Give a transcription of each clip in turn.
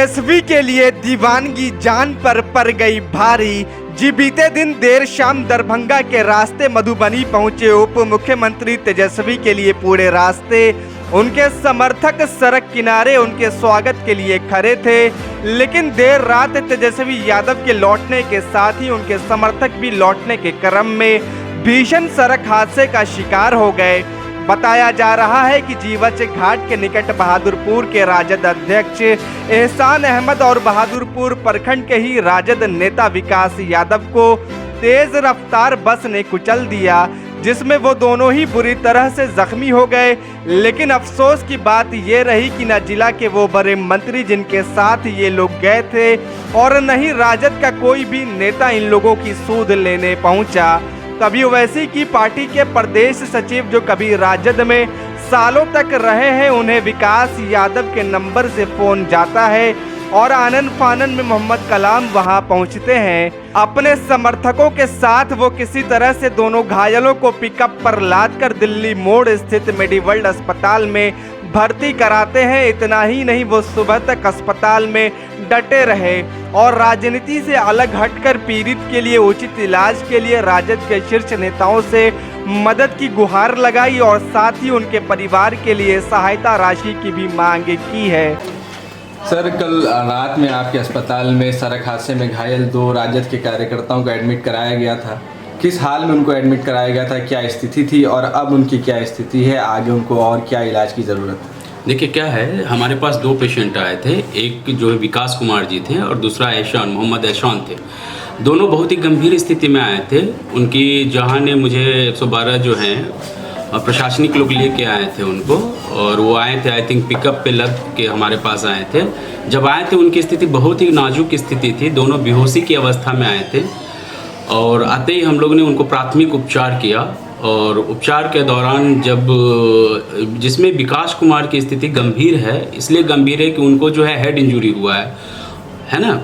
तेजस्वी के लिए दीवानगी जान पर पड़ गई भारी। जी बीते दिन देर शाम दरभंगा के रास्ते मधुबनी पहुंचे उप मुख्यमंत्री तेजस्वी के लिए पूरे रास्ते उनके समर्थक सड़क किनारे उनके स्वागत के लिए खड़े थे। लेकिन देर रात तेजस्वी यादव के लौटने के साथ ही उनके समर्थक भी लौटने के क्रम में भीषण सड़क हादसे का शिकार हो गए। बताया जा रहा है कि जीवछ घाट के निकट बहादुरपुर के राजद अध्यक्ष एहसान अहमद और बहादुरपुर प्रखंड के ही राजद नेता विकास यादव को तेज रफ्तार बस ने कुचल दिया, जिसमें वो दोनों ही बुरी तरह से जख्मी हो गए। लेकिन अफसोस की बात ये रही कि न जिला के वो बड़े मंत्री जिनके साथ ये लोग गए थे और न ही राजद का कोई भी नेता इन लोगों की सूध लेने पहुंचा। कभी ओवैसी की पार्टी के प्रदेश सचिव जो कभी राजद में सालों तक रहे हैं, उन्हें विकास यादव के नंबर से फोन जाता है और आनन फानन में मोहम्मद कलाम वहां पहुंचते हैं। अपने समर्थकों के साथ वो किसी तरह से दोनों घायलों को पिकअप पर लादकर दिल्ली मोड़ स्थित मेडिवर्ल्ड अस्पताल में भर्ती कराते हैं। इतना ही नहीं, वो सुबह तक अस्पताल में डटे रहे और राजनीति से अलग हटकर पीड़ित के लिए उचित इलाज के लिए राजद के शीर्ष नेताओं से मदद की गुहार लगाई और साथ ही उनके परिवार के लिए सहायता राशि की भी मांग की है। सर, कल रात में आपके अस्पताल में सड़क हादसे में घायल 2 राजद के कार्यकर्ताओं को एडमिट कराया गया था। किस हाल में उनको एडमिट कराया गया था, क्या स्थिति थी और अब उनकी क्या स्थिति है, आगे उनको और क्या इलाज की ज़रूरत है? देखिए क्या है, हमारे पास 2 पेशेंट आए थे। एक जो है विकास कुमार जी थे और दूसरा मोहम्मद एहसान थे। दोनों बहुत ही गंभीर स्थिति में आए थे। उनकी जहाँ ने मुझे 112 जो हैं प्रशासनिक लोग लेके आए थे उनको, और वो आए थे आई थिंक पिकअप पे लद के हमारे पास आए थे। जब आए थे उनकी स्थिति बहुत ही नाजुक स्थिति थी, दोनों बेहोशी की अवस्था में आए थे और आते ही हम लोग ने उनको प्राथमिक उपचार किया। और उपचार के दौरान जिसमें विकास कुमार की स्थिति गंभीर है, इसलिए गंभीर है कि उनको जो है हेड इंजरी हुआ है ना।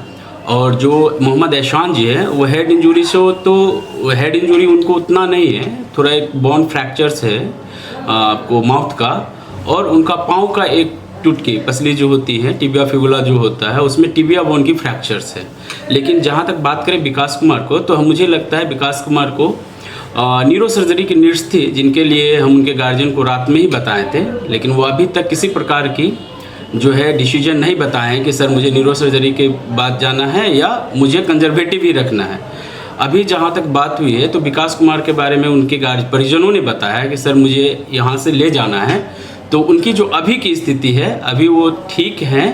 और जो मोहम्मद एहसान जी है वो हेड इंजरी से हो, तो हेड इंजरी उनको उतना नहीं है, थोड़ा एक बोन फ्रैक्चर्स है आपको माउथ का, और उनका पाँव का एक टुटकी पसली जो होती है टिबिया फिबुला जो होता है, उसमें टिबिया बोन की फ्रैक्चर्स है। लेकिन जहाँ तक बात करें विकास कुमार को, तो मुझे लगता है विकास कुमार को न्यूरो सर्जरी की नीड्स थी, जिनके लिए हम उनके गार्जियन को रात में ही बताए थे। लेकिन वो अभी तक किसी प्रकार की जो है डिसीजन नहीं बताए हैं कि सर मुझे न्यूरो सर्जरी के बाद जाना है या मुझे कंजर्वेटिव ही रखना है। अभी जहाँ तक बात हुई है तो विकास कुमार के बारे में उनके परिजनों ने बताया कि सर मुझे यहाँ से ले जाना है, तो उनकी जो अभी की स्थिति है अभी वो ठीक हैं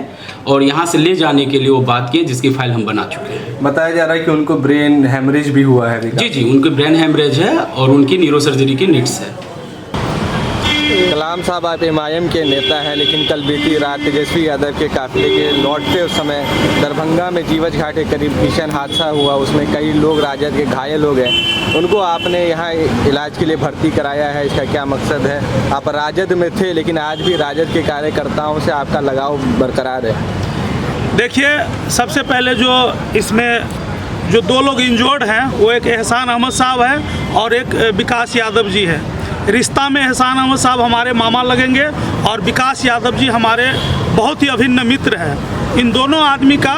और यहाँ से ले जाने के लिए वो बात की, जिसकी फाइल हम बना चुके हैं। बताया जा रहा है कि उनको ब्रेन हेमरेज भी हुआ है। जी, उनकी ब्रेन हेमरेज है और उनकी न्यूरो सर्जरी की नीड्स है। कलाम साहब आप एमआईएम के नेता हैं, लेकिन कल बीती रात तेजस्वी यादव के काफिले के लौटते उस समय दरभंगा में जीवछ घाट के करीब भीषण हादसा हुआ, उसमें कई लोग राजद के घायल हो गए। उनको आपने यहाँ इलाज के लिए भर्ती कराया है, इसका क्या मकसद है? आप राजद में थे लेकिन आज भी राजद के कार्यकर्ताओं से आपका लगाव बरकरार है। देखिए, सबसे पहले जो इसमें जो 2 लोग इंजर्ड हैं वो एक एहसान अहमद साहब है और एक विकास यादव जी है। रिश्ता में एहसान अहमद साहब हमारे मामा लगेंगे और विकास यादव जी हमारे बहुत ही अभिन्न मित्र हैं। इन दोनों आदमी का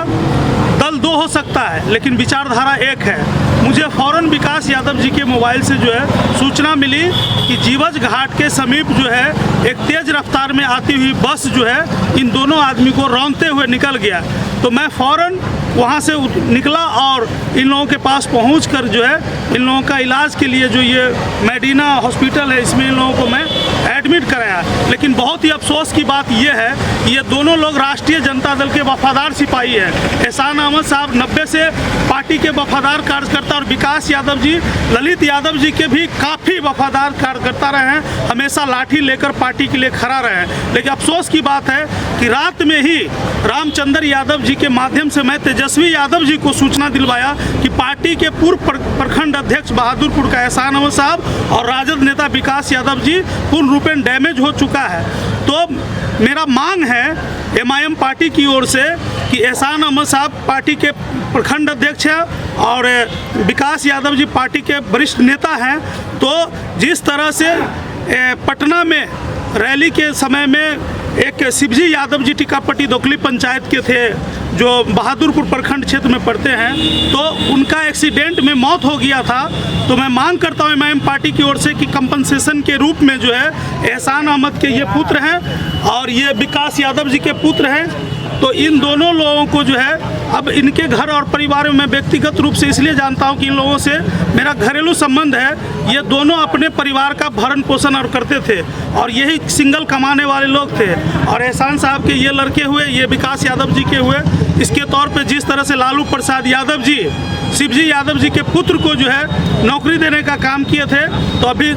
दल 2 हो सकता है लेकिन विचारधारा एक है। मुझे फ़ौरन विकास यादव जी के मोबाइल से जो है सूचना मिली कि जीवछ घाट के समीप जो है एक तेज़ रफ्तार में आती हुई बस जो है इन दोनों आदमी को रौंदते हुए निकल गया। तो मैं फ़ौरन वहाँ से निकला और इन लोगों के पास पहुँचकर जो है इन लोगों का इलाज के लिए जो ये मेडिना हॉस्पिटल है इसमें इन लोगों को मैं एडमिट कराया। लेकिन बहुत ही अफसोस की बात यह है कि ये दोनों लोग राष्ट्रीय जनता दल के वफादार सिपाही हैं। एहसान अहमद साहब 90 से पार्टी के वफादार कार्यकर्ता और विकास यादव जी ललित यादव जी के भी काफ़ी वफादार कार्यकर्ता रहे हैं, हमेशा लाठी लेकर पार्टी के लिए खड़ा रहे हैं। लेकिन अफसोस की बात है कि रात में ही रामचंद्र यादव जी के माध्यम से मैं तेजस्वी यादव जी को सूचना दिलवाया कि पार्टी के पूर्व प्रखंड अध्यक्ष बहादुरपुर का एहसान अहमद साहब और राजद नेता विकास यादव जी पूर्ण रूपेण डैमेज हो चुका है। तो मेरा मांग है एमआईएम पार्टी की ओर से कि एहसान अहमद साहब पार्टी के प्रखंड अध्यक्ष हैं और विकास यादव जी पार्टी के वरिष्ठ नेता हैं, तो जिस तरह से पटना में रैली के समय में एक शिवजी यादव जी टीकापट्टी दोकली पंचायत के थे, जो बहादुरपुर प्रखंड क्षेत्र में पड़ते हैं, तो उनका एक्सीडेंट में मौत हो गया था। तो मैं मांग करता हूँ एमआईएम पार्टी की ओर से कि कंपनसेशन के रूप में जो है एहसान अहमद के ये पुत्र हैं और ये विकास यादव जी के पुत्र हैं, तो इन दोनों लोगों को जो है अब इनके घर और परिवार में मैं व्यक्तिगत रूप से इसलिए जानता हूं कि इन लोगों से मेरा घरेलू संबंध है। ये दोनों अपने परिवार का भरण पोषण और करते थे और यही सिंगल कमाने वाले लोग थे। और एहसान साहब के ये लड़के हुए, ये विकास यादव जी के हुए, इसके तौर पे जिस तरह से लालू प्रसाद यादव जी शिवजी यादव जी के पुत्र को जो है नौकरी देने का काम किए थे, तो अभी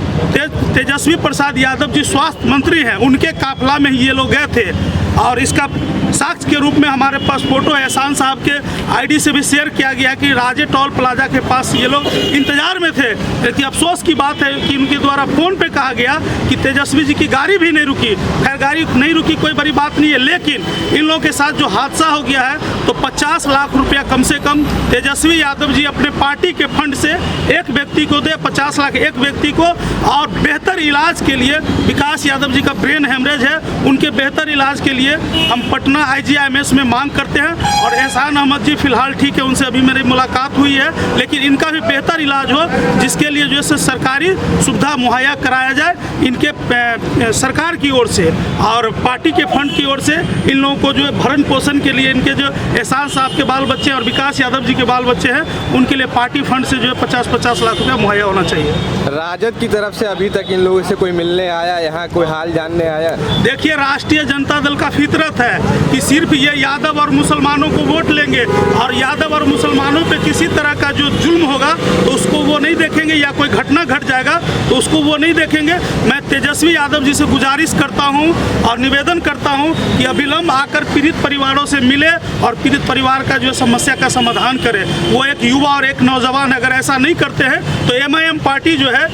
तेजस्वी प्रसाद यादव जी स्वास्थ्य मंत्री हैं, उनके काफिला में ही ये लोग गए थे। और इसका साक्ष्य के रूप में हमारे पास फोटो एहसान साहब के आईडी से भी शेयर किया गया कि राजे टोल प्लाजा के पास ये लोग इंतजार में थे। लेकिन अफसोस की बात है कि उनके द्वारा फ़ोन पे कहा गया कि तेजस्वी जी की गाड़ी भी नहीं रुकी। खैर, गाड़ी नहीं रुकी कोई बड़ी बात नहीं है, लेकिन इन लोगों के साथ जो हादसा हो गया है, तो 50 लाख रुपया कम से कम तेजस्वी यादव जी अपने पार्टी के फंड से एक व्यक्ति को दे, 50 लाख एक व्यक्ति को, और बेहतर इलाज के लिए विकास यादव जी का ब्रेन हेमरेज है, उनके बेहतर इलाज के लिए हम पटना IGIMS में मांग करते हैं। और एहसान अहमद जी फिलहाल ठीक है, उनसे अभी मेरी मुलाकात हुई है, लेकिन इनका भी बेहतर इलाज हो, जिसके लिए जो है सरकारी सुविधा मुहैया कराया जाए इनके सरकार की ओर से और पार्टी के फंड की ओर से। इन लोगों को जो है भरण पोषण के लिए इनके जो एहसान साहब के बाल बच्चे और विकास यादव जी के बाल बच्चे हैं, उनके लिए पार्टी फंड से जो है 50-50 लाख रुपया मुहैया होना चाहिए। राजद की तरफ से अभी तक इन लोगों से कोई मिलने आया, यहाँ कोई हाल जानने आया? देखिए, राष्ट्रीय जनता दल का फितरत है कि सिर्फ ये यादव और मुसलमानों को वोट लेंगे और यादव और मुसलमानों पे किसी तरह का जो जुल्म होगा तो उसको वो नहीं देखेंगे, या कोई घटना घट जाएगा तो उसको वो नहीं देखेंगे। मैं तेजस्वी यादव जी से गुजारिश करता हूं और निवेदन करता हूं कि अविलंब आकर पीड़ित परिवारों से मिले और पीड़ित परिवार का जो समस्या का समाधान करे। वो एक युवा और एक नौजवान अगर ऐसा नहीं करते हैं तो एमआईएम पार्टी जो है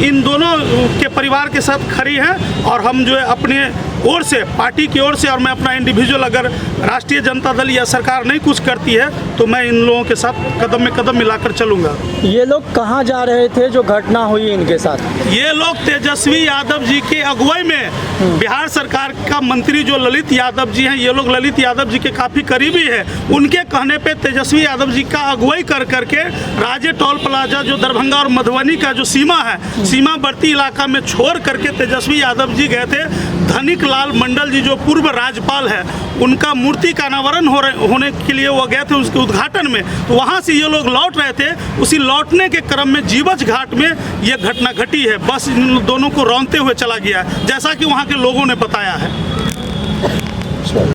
इन दोनों के परिवार के साथ खड़ी है। और हम जो है अपने ओर से, पार्टी की ओर से, और मैं अपना इंडिविजुअल, अगर राष्ट्रीय जनता दल या सरकार नहीं कुछ करती है तो मैं इन लोगों के साथ कदम में कदम मिलाकर चलूँगा। ये लोग कहाँ जा रहे थे जो घटना हुई इनके साथ? ये लोग तेजस्वी यादव जी के अगुवाई में, बिहार सरकार का मंत्री जो ललित यादव जी हैं, ये लोग ललित यादव जी के काफ़ी करीबी है, उनके कहने पे तेजस्वी यादव जी का अगुवाई कर करके राजे टोल प्लाजा जो दरभंगा और मधुबनी का जो सीमा है, सीमावर्ती इलाका में छोड़ करके तेजस्वी यादव जी गए थे। धनिक लाल मंडल जी जो पूर्व राज्यपाल है, उनका मूर्ति का अनावरण होने के लिए वो गए थे, उसके उद्घाटन में। तो वहाँ से ये लोग लौट रहे थे, उसी लौटने के क्रम में जीवछ घाट में ये घटना घटी है। बस इन दोनों को रौंदते हुए चला गया, जैसा कि वहाँ के लोगों ने बताया है।